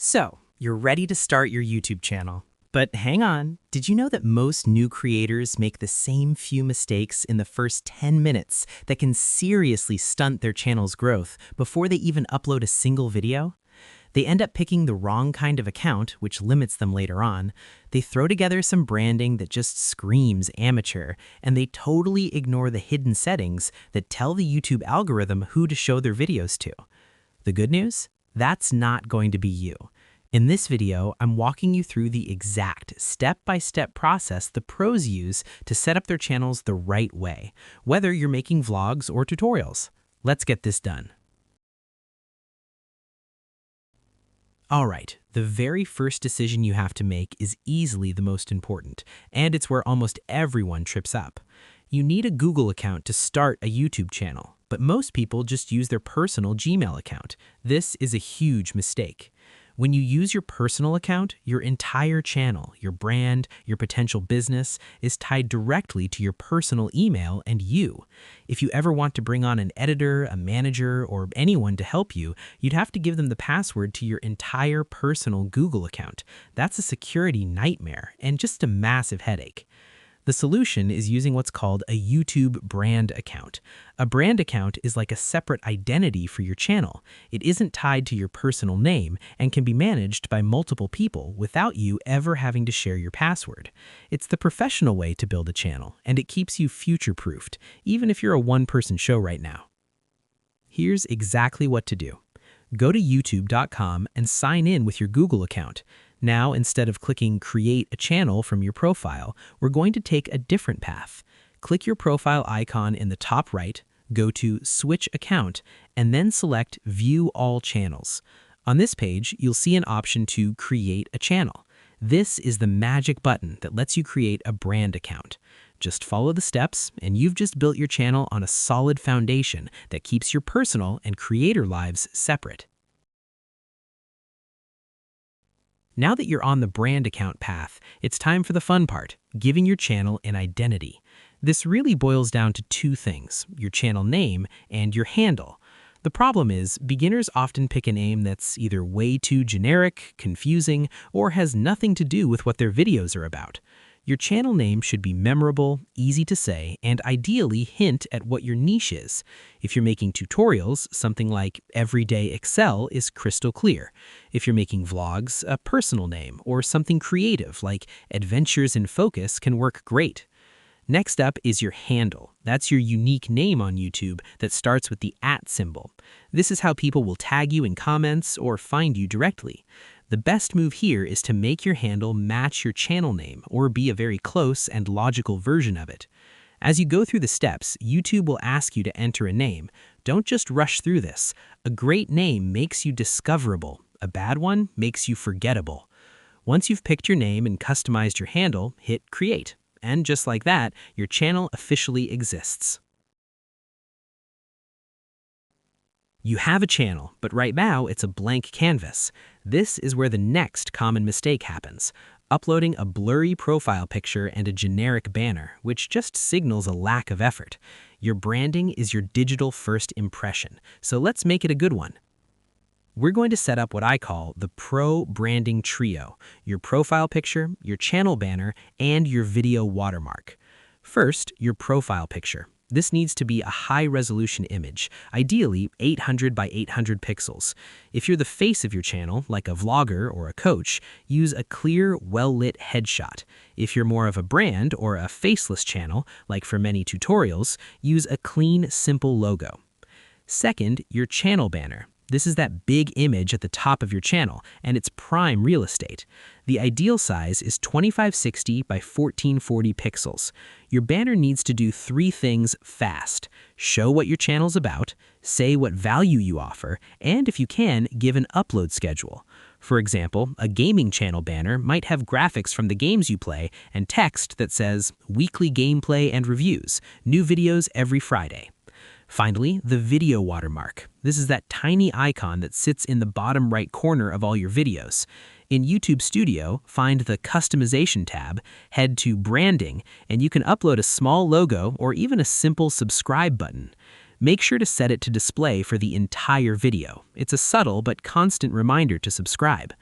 So, you're ready to start your YouTube channel. But hang on, did you know that most new creators make the same few mistakes in the first 10 minutes that can seriously stunt their channel's growth before they even upload a single video? They end up picking the wrong kind of account, which limits them later on. They throw together some branding that just screams amateur, and they totally ignore the hidden settings that tell the YouTube algorithm who to show their videos to. The good news? That's not going to be you. In this video, I'm walking you through the exact step-by-step process the pros use to set up their channels the right way, whether you're making vlogs or tutorials. Let's get this done. All right, the very first decision you have to make is easily the most important, and it's where almost everyone trips up. You need a Google account to start a YouTube channel, but most people just use their personal Gmail account. This is a huge mistake. When you use your personal account, your entire channel, your brand, your potential business is tied directly to your personal email and you. If you ever want to bring on an editor, a manager, or anyone to help you, you'd have to give them the password to your entire personal Google account. That's a security nightmare and just a massive headache. The solution is using what's called a YouTube brand account. A brand account is like a separate identity for your channel. It isn't tied to your personal name and can be managed by multiple people without you ever having to share your password. It's the professional way to build a channel, and it keeps you future-proofed, even if you're a one-person show right now. Here's exactly what to do. Go to youtube.com and sign in with your Google account. Now, instead of clicking Create a Channel from your profile, we're going to take a different path. Click your profile icon in the top right, go to Switch Account, and then select View All Channels. On this page, you'll see an option to Create a Channel. This is the magic button that lets you create a brand account. Just follow the steps, and you've just built your channel on a solid foundation that keeps your personal and creator lives separate. Now that you're on the brand account path, it's time for the fun part, giving your channel an identity. This really boils down to two things, your channel name and your handle. The problem is, beginners often pick a name that's either way too generic, confusing, or has nothing to do with what their videos are about. Your channel name should be memorable, easy to say, and ideally hint at what your niche is. If you're making tutorials, something like Everyday Excel is crystal clear. If you're making vlogs, a personal name or something creative like Adventures in Focus can work great. Next up is your handle. That's your unique name on YouTube that starts with the @ symbol. This is how people will tag you in comments or find you directly. The best move here is to make your handle match your channel name or be a very close and logical version of it. As you go through the steps, YouTube will ask you to enter a name. Don't just rush through this. A great name makes you discoverable. A bad one makes you forgettable. Once you've picked your name and customized your handle, hit Create. And just like that, your channel officially exists. You have a channel, but right now it's a blank canvas. This is where the next common mistake happens, uploading a blurry profile picture and a generic banner, which just signals a lack of effort. Your branding is your digital first impression, so let's make it a good one. We're going to set up what I call the Pro Branding Trio, your profile picture, your channel banner, and your video watermark. First, your profile picture. This needs to be a high-resolution image, ideally 800 by 800 pixels. If you're the face of your channel, like a vlogger or a coach, use a clear, well-lit headshot. If you're more of a brand or a faceless channel, like for many tutorials, use a clean, simple logo. Second, your channel banner. This is that big image at the top of your channel, and it's prime real estate. The ideal size is 2560 by 1440 pixels. Your banner needs to do three things fast. Show what your channel's about, say what value you offer, and if you can, give an upload schedule. For example, a gaming channel banner might have graphics from the games you play and text that says, "Weekly gameplay and reviews, new videos every Friday." Finally, the video watermark. This is that tiny icon that sits in the bottom right corner of all your videos. In YouTube Studio, find the Customization tab, head to Branding, and you can upload a small logo or even a simple subscribe button. Make sure to set it to display for the entire video. It's a subtle but constant reminder to subscribe.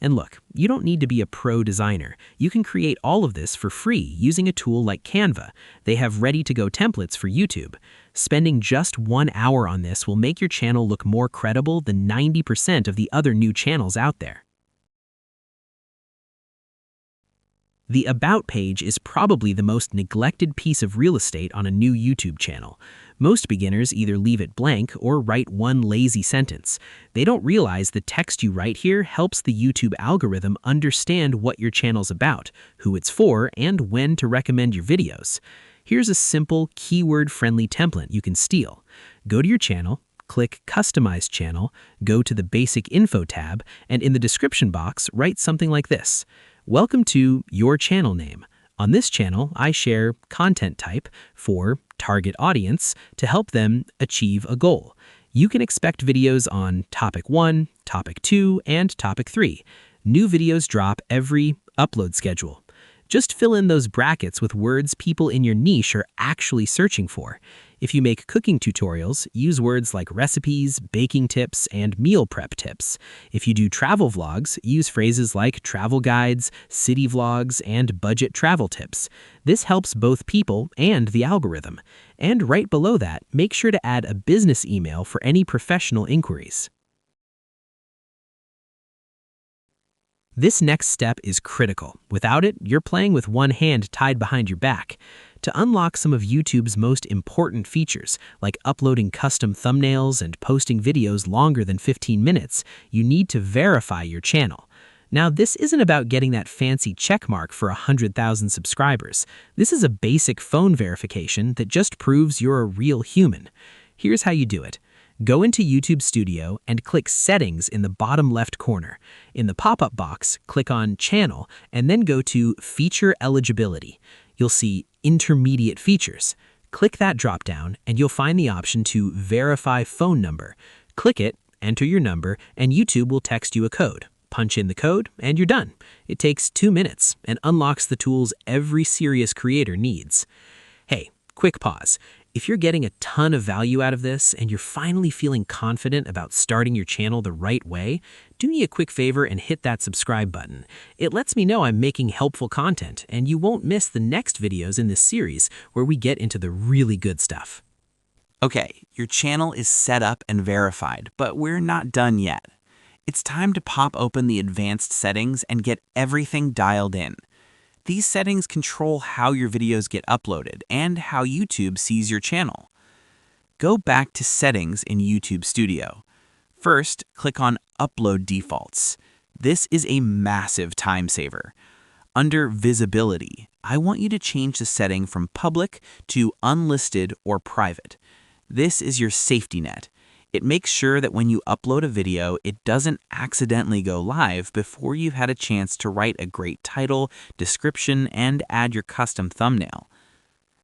And look, you don't need to be a pro designer. You can create all of this for free using a tool like Canva. They have ready-to-go templates for YouTube. Spending just 1 hour on this will make your channel look more credible than 90% of the other new channels out there. The About page is probably the most neglected piece of real estate on a new YouTube channel. Most beginners either leave it blank or write one lazy sentence. They don't realize the text you write here helps the YouTube algorithm understand what your channel's about, who it's for, and when to recommend your videos. Here's a simple, keyword-friendly template you can steal. Go to your channel, click Customize Channel, go to the Basic Info tab, and in the description box, write something like this. Welcome to your channel name. On this channel, I share content type for target audience to help them achieve a goal. You can expect videos on topic 1, topic 2, and topic 3. New videos drop every upload schedule. Just fill in those brackets with words people in your niche are actually searching for. If you make cooking tutorials, use words like recipes, baking tips, and meal prep tips. If you do travel vlogs, use phrases like travel guides, city vlogs, and budget travel tips. This helps both people and the algorithm. And right below that, make sure to add a business email for any professional inquiries. This next step is critical. Without it, you're playing with one hand tied behind your back. To unlock some of YouTube's most important features, like uploading custom thumbnails and posting videos longer than 15 minutes, you need to verify your channel. Now, this isn't about getting that fancy checkmark for 100,000 subscribers. This is a basic phone verification that just proves you're a real human. Here's how you do it. Go into YouTube Studio and click Settings in the bottom left corner. In the pop-up box, click on Channel and then go to Feature Eligibility. You'll see Intermediate Features. Click that drop-down and you'll find the option to Verify Phone Number. Click it, enter your number, and YouTube will text you a code. Punch in the code and you're done. It takes 2 minutes and unlocks the tools every serious creator needs. Hey, quick pause. If you're getting a ton of value out of this and you're finally feeling confident about starting your channel the right way, do me a quick favor and hit that subscribe button. It lets me know I'm making helpful content and you won't miss the next videos in this series where we get into the really good stuff. Okay, your channel is set up and verified, but we're not done yet. It's time to pop open the advanced settings and get everything dialed in. These settings control how your videos get uploaded and how YouTube sees your channel. Go back to Settings in YouTube Studio. First, click on Upload Defaults. This is a massive time saver. Under Visibility, I want you to change the setting from Public to Unlisted or Private. This is your safety net. It makes sure that when you upload a video, it doesn't accidentally go live before you've had a chance to write a great title, description, and add your custom thumbnail.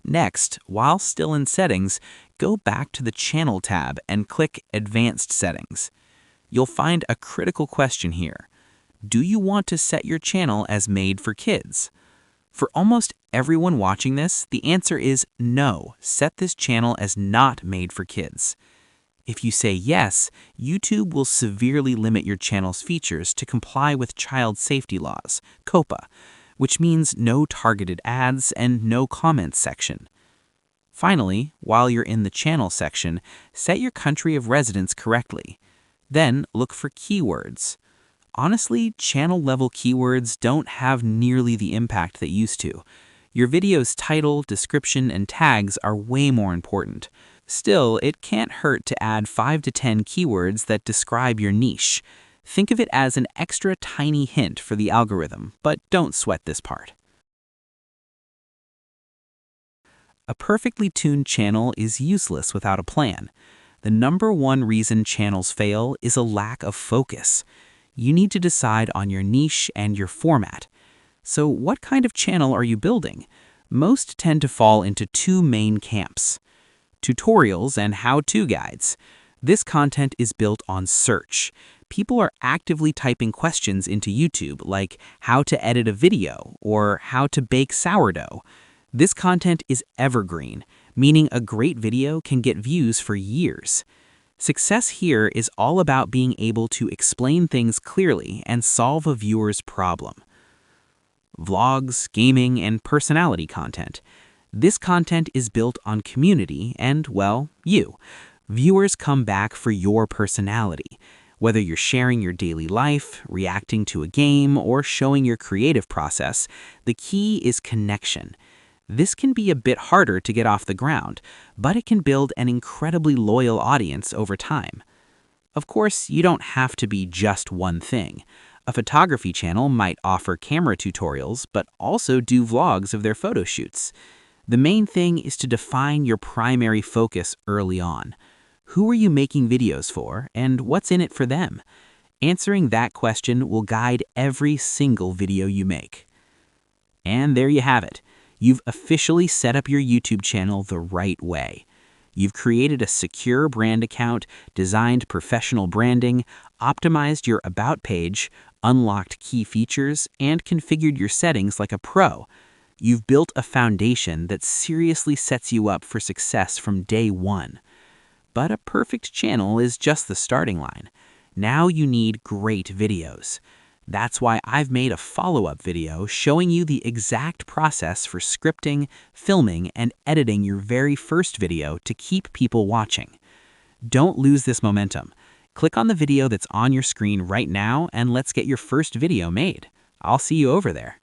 Next, while still in Settings, go back to the Channel tab and click Advanced Settings. You'll find a critical question here. Do you want to set your channel as made for kids? For almost everyone watching this, the answer is no. Set this channel as not made for kids. If you say yes, YouTube will severely limit your channel's features to comply with child safety laws, COPPA, which means no targeted ads and no comments section. Finally, while you're in the channel section, set your country of residence correctly. Then look for keywords. Honestly, channel-level keywords don't have nearly the impact they used to. Your video's title, description, and tags are way more important. Still, it can't hurt to add 5 to 10 keywords that describe your niche. Think of it as an extra tiny hint for the algorithm, but don't sweat this part. A perfectly tuned channel is useless without a plan. The #1 reason channels fail is a lack of focus. You need to decide on your niche and your format. So what kind of channel are you building? Most tend to fall into 2 main camps: tutorials and how-to guides. This content is built on search. People are actively typing questions into YouTube like how to edit a video or how to bake sourdough. This content is evergreen, meaning a great video can get views for years. Success here is all about being able to explain things clearly and solve a viewer's problem. Vlogs, gaming, and personality content. This content is built on community and, well, you. Viewers come back for your personality. Whether you're sharing your daily life, reacting to a game, or showing your creative process, the key is connection. This can be a bit harder to get off the ground, but it can build an incredibly loyal audience over time. Of course, you don't have to be just one thing. A photography channel might offer camera tutorials, but also do vlogs of their photo shoots. The main thing is to define your primary focus early on. Who are you making videos for, and what's in it for them? Answering that question will guide every single video you make. And there you have it. You've officially set up your YouTube channel the right way. You've created a secure brand account, designed professional branding, optimized your About page, unlocked key features, and configured your settings like a pro. You've built a foundation that seriously sets you up for success from day one. But a perfect channel is just the starting line. Now you need great videos. That's why I've made a follow-up video showing you the exact process for scripting, filming, and editing your very first video to keep people watching. Don't lose this momentum. Click on the video that's on your screen right now and let's get your first video made. I'll see you over there.